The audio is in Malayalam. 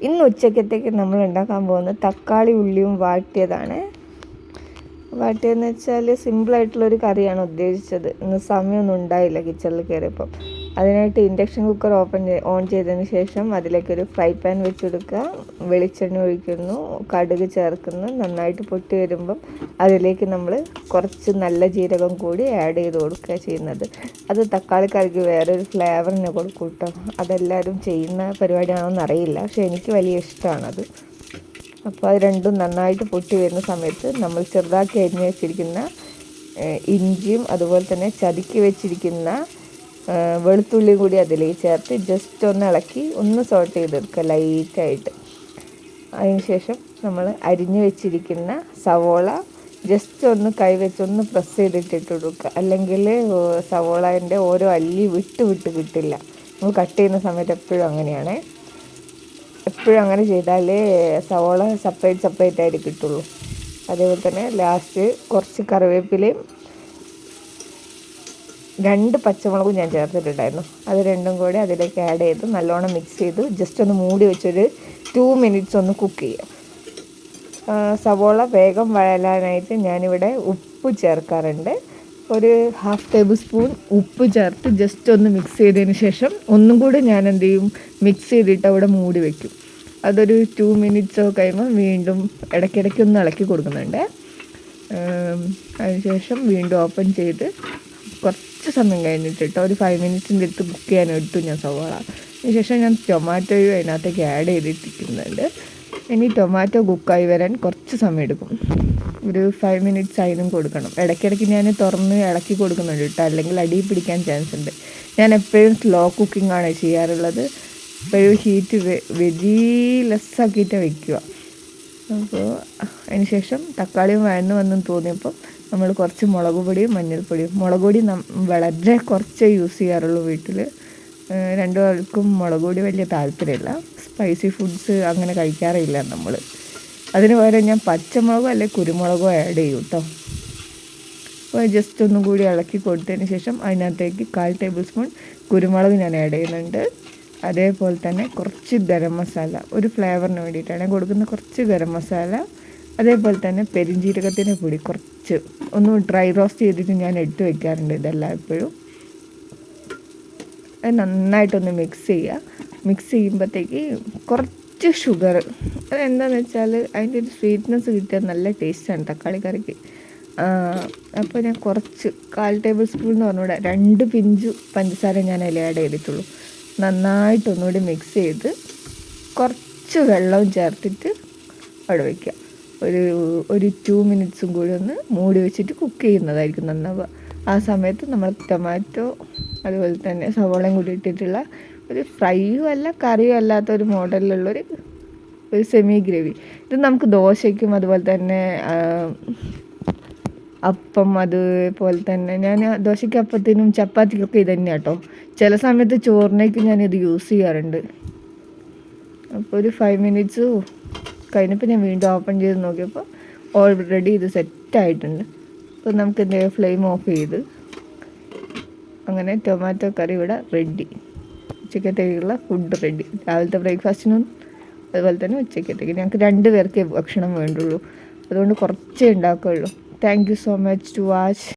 ഇന്ന് ഉച്ചക്കത്തേക്ക് നമ്മൾ ഉണ്ടാക്കാൻ പോകുന്നത് തക്കാളി ഉള്ളിയും വാട്ടിയതാണ്. വാട്ടിയതെന്ന് വെച്ചാൽ സിമ്പിളായിട്ടുള്ളൊരു കറിയാണ് ഉദ്ദേശിച്ചത്. ഇന്ന് സമയമൊന്നും ഉണ്ടായില്ല കിച്ചണിൽ കയറിയപ്പം. അതിനായിട്ട് ഇൻഡക്ഷൻ കുക്കർ ഓൺ ചെയ്തതിന് ശേഷം അതിലേക്കൊരു ഫ്രൈ പാൻ വെച്ച് കൊടുക്കുക. വെളിച്ചെണ്ണ ഒഴിക്കുന്നു, കടുക് ചേർക്കുന്നു. നന്നായിട്ട് പൊട്ടി വരുമ്പം അതിലേക്ക് നമ്മൾ കുറച്ച് നല്ല ജീരകം കൂടി ആഡ് ചെയ്ത് കൊടുക്കുക ചെയ്യുന്നത്. അത് തക്കാളി കറിക്ക് വേറൊരു ഫ്ലേവറിനെ കൊടുക്കും കേട്ടോ. അതെല്ലാവരും ചെയ്യുന്ന പരിപാടിയാണോന്ന് അറിയില്ല, പക്ഷേ എനിക്ക് വലിയ ഇഷ്ടമാണത്. അപ്പോൾ അത് രണ്ടും നന്നായിട്ട് പൊട്ടി വരുന്ന സമയത്ത് നമ്മൾ ചെറുതാക്കി അരിഞ്ഞ് വെച്ചിരിക്കുന്ന ഇഞ്ചിയും അതുപോലെ തന്നെ ചതുക്കി വെച്ചിരിക്കുന്ന വെളുത്തുള്ളിയും കൂടി അതിലേക്ക് ചേർത്ത് ജസ്റ്റ് ഒന്ന് ഇളക്കി ഒന്ന് സോട്ട് ചെയ്തെടുക്കുക ലൈറ്റായിട്ട്. അതിനുശേഷം നമ്മൾ അരിഞ്ഞ് വെച്ചിരിക്കുന്ന സവോള ജസ്റ്റ് ഒന്ന് കൈ വെച്ചൊന്ന് പ്രസ് ചെയ്തിട്ടിട്ട് കൊടുക്കുക. അല്ലെങ്കിൽ സവോളേൻ്റെ ഓരോ അല്ലി വിട്ട് കിട്ടില്ല. നമ്മൾ കട്ട് ചെയ്യുന്ന സമയത്ത് എപ്പോഴും അങ്ങനെയാണ്. എപ്പോഴും അങ്ങനെ ചെയ്താലേ സവോള സെപ്പറേറ്റ് ആയിട്ട് കിട്ടുള്ളൂ. അതേപോലെ തന്നെ ലാസ്റ്റ് കുറച്ച് കറിവേപ്പിലയും 2 പച്ചമുളകും ഞാൻ ചേർത്തിട്ടുണ്ടായിരുന്നു. അത് രണ്ടും കൂടി അതിലേക്ക് ആഡ് ചെയ്ത് നല്ലോണം മിക്സ് ചെയ്ത് ജസ്റ്റ് ഒന്ന് മൂടി വെച്ചൊരു 2 മിനിറ്റ്സ് ഒന്ന് കുക്ക് ചെയ്യാം. സവോള വേഗം വഴലാനായിട്ട് ഞാനിവിടെ ഉപ്പ് ചേർക്കാറുണ്ട്. ഒരു 1/2 ടേബിൾ സ്പൂൺ ഉപ്പ് ചേർത്ത് ജസ്റ്റ് ഒന്ന് മിക്സ് ചെയ്തതിന് ശേഷം ഒന്നും കൂടി ഞാൻ എന്ത് ചെയ്യും, മിക്സ് ചെയ്തിട്ട് അവിടെ മൂടി വയ്ക്കും. അതൊരു 2 മിനിറ്റ്സോ കഴിയുമ്പോൾ വീണ്ടും ഇടയ്ക്കിടയ്ക്ക് ഒന്ന് ഇളക്കി കൊടുക്കുന്നുണ്ട്. അതിനുശേഷം വീണ്ടും ഓപ്പൺ ചെയ്ത് കുറച്ച് സമയം കഴിഞ്ഞിട്ട് ഒരു 5 മിനിറ്റ്സിൻ്റെ അടുത്ത് കുക്ക് ചെയ്യാൻ എടുത്തു ഞാൻ സവാള. അതിനുശേഷം ഞാൻ ടൊമാറ്റോയും അതിനകത്തേക്ക് ആഡ് ചെയ്തിട്ടിരിക്കുന്നുണ്ട്. ഇനി ടൊമാറ്റോ കുക്കായി വരാൻ കുറച്ച് സമയം എടുക്കും. ഒരു 5 മിനിറ്റ്സ് ആയതും കൊടുക്കണം. ഇടയ്ക്കിടയ്ക്ക് ഞാൻ തുറന്ന് ഇളക്കി കൊടുക്കുന്നുണ്ട് കേട്ടോ, അല്ലെങ്കിൽ അടി പിടിക്കാൻ ചാൻസ് ഉണ്ട്. ഞാൻ എപ്പോഴും സ്ലോ കുക്കിംഗ് ആണ് ചെയ്യാറുള്ളത്. എപ്പോഴും ഹീറ്റ് വെരി ലെസ്സാക്കിയിട്ട് വയ്ക്കുക. അപ്പോൾ അതിന് ശേഷം തക്കാളിയും വഴന്ന് വന്നെന്ന് തോന്നിയപ്പോൾ നമ്മൾ കുറച്ച് മുളക് പൊടിയും മഞ്ഞൾപ്പൊടിയും. മുളക് പൊടി വളരെ കുറച്ചേ യൂസ് ചെയ്യാറുള്ളൂ വീട്ടിൽ. രണ്ടുപേർക്കും മുളക് പൊടി വലിയ താല്പര്യമില്ല. സ്പൈസി ഫുഡ്സ് അങ്ങനെ കഴിക്കാറില്ല നമ്മൾ. അതിന് പകരം ഞാൻ പച്ചമുളകോ അല്ലെങ്കിൽ കുരുമുളകോ ആഡ് ചെയ്യും കേട്ടോ. അപ്പോൾ ജസ്റ്റ് ഒന്നും കൂടി ഇളക്കി കൊടുത്തതിന് ശേഷം അതിനകത്തേക്ക് 1/4 ടേബിൾ സ്പൂൺ കുരുമുളക് ഞാൻ ആഡ് ചെയ്യുന്നുണ്ട്. അതേപോലെ തന്നെ കുറച്ച് ഗരം മസാല, ഒരു ഫ്ലേവറിന് വേണ്ടിയിട്ടാണ് കൊടുക്കുന്നത്. കുറച്ച് ഗരം മസാല, അതേപോലെ തന്നെ പെരിഞ്ജീരകത്തിൻ്റെ പൊടി കുറച്ച് ഒന്ന് ഡ്രൈ റോസ്റ്റ് ചെയ്തിട്ട് ഞാൻ എടുത്ത് വയ്ക്കാറുണ്ട് ഇതെല്ലാം എപ്പോഴും. അത് നന്നായിട്ടൊന്ന് മിക്സ് ചെയ്യുക. മിക്സ് ചെയ്യുമ്പോഴത്തേക്ക് കുറച്ച് ഷുഗർ, അതെന്താണെന്ന് വെച്ചാൽ അതിൻ്റെ ഒരു സ്വീറ്റ്നെസ് കിട്ടിയാൽ നല്ല ടേസ്റ്റാണ് തക്കാളി കറിക്ക്. അപ്പോൾ ഞാൻ കുറച്ച് 1/4 ടേബിൾ സ്പൂൺ എന്ന് പറഞ്ഞുകൂടെ 2 പിഞ്ച് പഞ്ചസാര ഞാൻ അതിൽ ആഡ് ചെയ്തിട്ടുള്ളൂ. നന്നായിട്ടൊന്നുകൂടി മിക്സ് ചെയ്ത് കുറച്ച് വെള്ളവും ചേർത്തിട്ട് അവിടെ വയ്ക്കുക. ഒരു 2 മിനിറ്റ്സും കൂടി ഒന്ന് മൂടി വെച്ചിട്ട് കുക്ക് ചെയ്യുന്നതായിരിക്കും നന്നാവുക. ആ സമയത്ത് നമ്മൾ ടൊമാറ്റോ അതുപോലെ തന്നെ സവോളയും കൂടി ഇട്ടിട്ടുള്ള ഒരു ഫ്രൈയും അല്ല കറിയും അല്ലാത്ത ഒരു മോഡലിലുള്ളൊരു സെമി ഗ്രേവി. ഇത് നമുക്ക് ദോശയ്ക്കും അതുപോലെ തന്നെ അപ്പം, അതുപോലെ തന്നെ ഞാൻ ദോശയ്ക്ക് അപ്പത്തിനും ചപ്പാത്തിക്കൊക്കെ ഇത് തന്നെയാണ് കേട്ടോ. ചില സമയത്ത് ചോറിനേക്കും ഞാനിത് യൂസ് ചെയ്യാറുണ്ട്. അപ്പോൾ ഒരു 5 മിനിറ്റ്സ് കഴിഞ്ഞപ്പോൾ ഞാൻ വീണ്ടും ഓപ്പൺ ചെയ്ത് നോക്കിയപ്പോൾ ഓൾറെഡി ഇത് സെറ്റായിട്ടുണ്ട്. അപ്പോൾ നമുക്ക് എന്ത് ചെയ്യാം, ഫ്ലെയിം ഓഫ് ചെയ്ത് അങ്ങനെ ടൊമാറ്റോ കറി ഇവിടെ റെഡി. ഉച്ചക്കത്തേക്കുള്ള food ready. രാവിലത്തെ ബ്രേക്ക്ഫാസ്റ്റിനും അതുപോലെ തന്നെ ഉച്ചക്കത്തേക്ക്. ഞങ്ങൾക്ക് 2 പേർക്കേ ഭക്ഷണം വേണ്ടുള്ളൂ, അതുകൊണ്ട് കുറച്ചേ ഉണ്ടാക്കുകയുള്ളൂ. Thank you so much to watch.